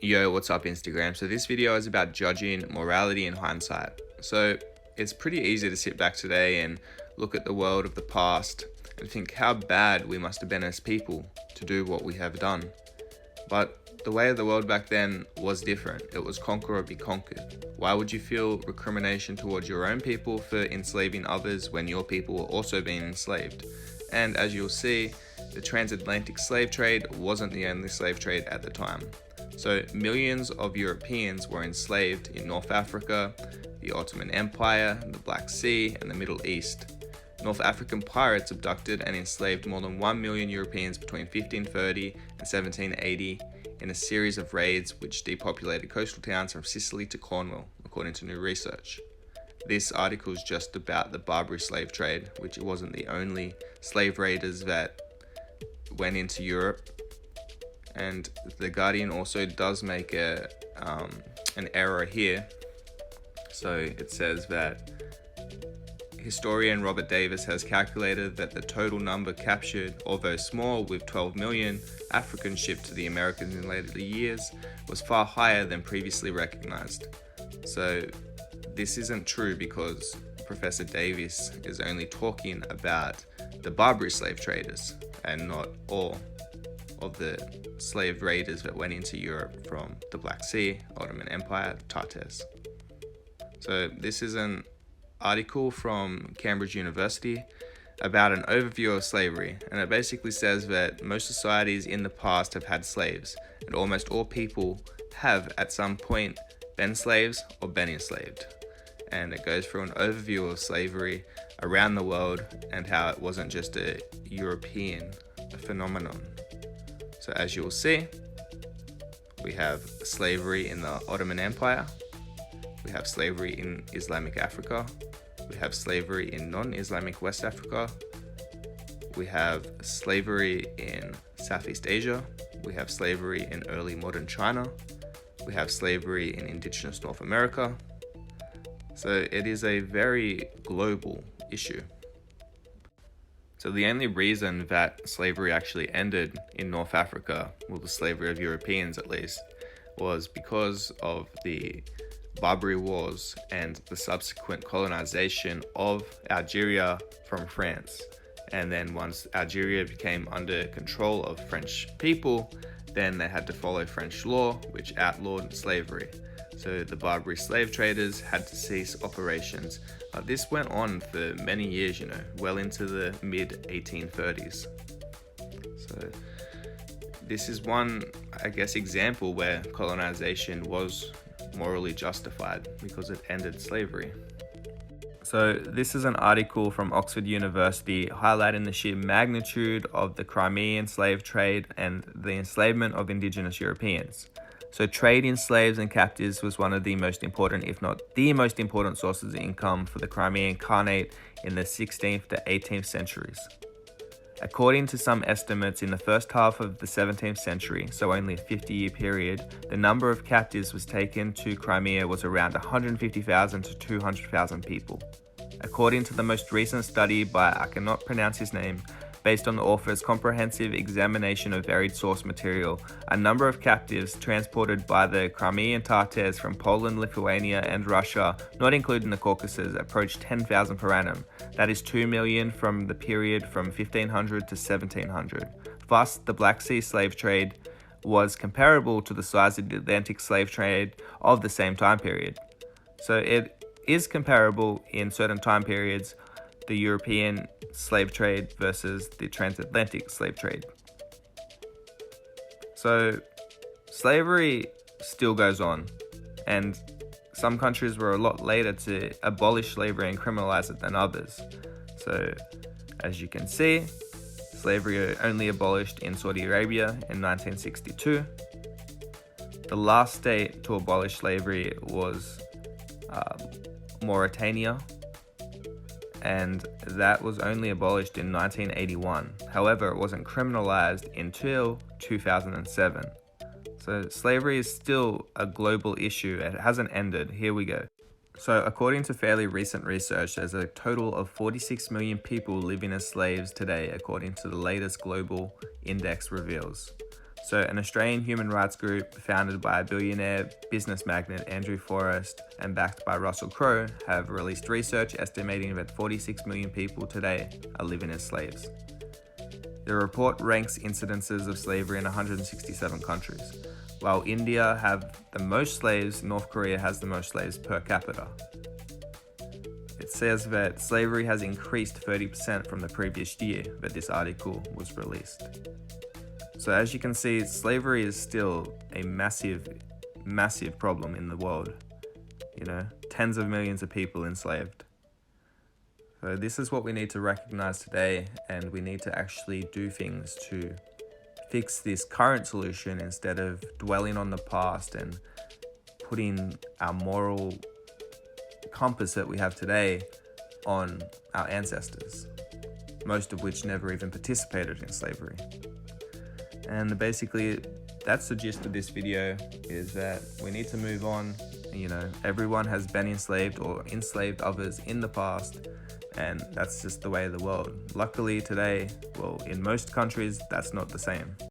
Yo, what's up Instagram? So this video is about judging morality in hindsight. So it's pretty easy to sit back today and look at the world of the past and think how bad we must have been as people to do what we have done. But the way of the world back then was different. It was conquer or be conquered. Why would you feel recrimination towards your own people for enslaving others when your people were also being enslaved? And as you'll see, the transatlantic slave trade wasn't the only slave trade at the time. So millions of Europeans were enslaved in North Africa, the Ottoman Empire, the Black Sea, and the Middle East. North African pirates abducted and enslaved more than 1 million Europeans between 1530 and 1780 in a series of raids which depopulated coastal towns from Sicily to Cornwall, according to new research. This article is just about the Barbary slave trade, which wasn't the only slave raiders that went into Europe. And The Guardian also does make an error here. So it says that historian Robert Davis has calculated that the total number captured, although small with 12 million Africans shipped to the Americans in later years, was far higher than previously recognized. So this isn't true because Professor Davis is only talking about the Barbary slave traders and not all of the slave raiders that went into Europe from the Black Sea, Ottoman Empire, Tartars. So this is an article from Cambridge University about an overview of slavery, and it basically says that most societies in the past have had slaves, and almost all people have at some point been slaves or been enslaved. And it goes through an overview of slavery around the world and how it wasn't just a European phenomenon. So as you'll see, we have slavery in the Ottoman Empire, we have slavery in Islamic Africa, we have slavery in non-Islamic West Africa, we have slavery in Southeast Asia, we have slavery in early modern China, we have slavery in indigenous North America. So it is a very global issue. So the only reason that slavery actually ended in North Africa, well, the slavery of Europeans at least, was because of the Barbary Wars and the subsequent colonization of Algeria from France. And then once Algeria became under control of French people, then they had to follow French law, which outlawed slavery. So the Barbary slave traders had to cease operations. This went on for many years, well into the mid-1830s. So this is one, example where colonization was morally justified because it ended slavery. So this is an article from Oxford University highlighting the sheer magnitude of the Crimean slave trade and the enslavement of indigenous Europeans. So trade in slaves and captives was one of the most important, if not the most important sources of income for the Crimean Khanate in the 16th to 18th centuries. According to some estimates, in the first half of the 17th century, so only a 50-year period, the number of captives was taken to Crimea was around 150,000 to 200,000 people. According to the most recent study by, I cannot pronounce his name, based on the author's comprehensive examination of varied source material, a number of captives transported by the Crimean Tartars from Poland, Lithuania, and Russia, not including the Caucasus, approached 10,000 per annum. That is 2 million from the period from 1500 to 1700. Thus, the Black Sea slave trade was comparable to the size of the Atlantic slave trade of the same time period. So it is comparable in certain time periods, the European slave trade versus the transatlantic slave trade. So slavery still goes on, and some countries were a lot later to abolish slavery and criminalize it than others. So as you can see, slavery only abolished in Saudi Arabia in 1962. The last state to abolish slavery was Mauritania, and that was only abolished in 1981. However, it wasn't criminalized until 2007. So slavery is still a global issue. It hasn't ended. Here we go. So according to fairly recent research, there's a total of 46 million people living as slaves today, according to the latest global index reveals. So an Australian human rights group founded by billionaire business magnate Andrew Forrest and backed by Russell Crowe have released research estimating that 46 million people today are living as slaves. The report ranks incidences of slavery in 167 countries. While India have the most slaves, North Korea has the most slaves per capita. It says that slavery has increased 30% from the previous year that this article was released. So as you can see, slavery is still a massive problem in the world. Tens of millions of people enslaved. So this is what we need to recognize today, and we need to actually do things to fix this current solution instead of dwelling on the past and putting our moral compass that we have today on our ancestors, most of which never even participated in slavery. And basically, that's the gist of this video, is that we need to move on. Everyone has been enslaved or enslaved others in the past, and that's just the way of the world. Luckily today, in most countries, that's not the same.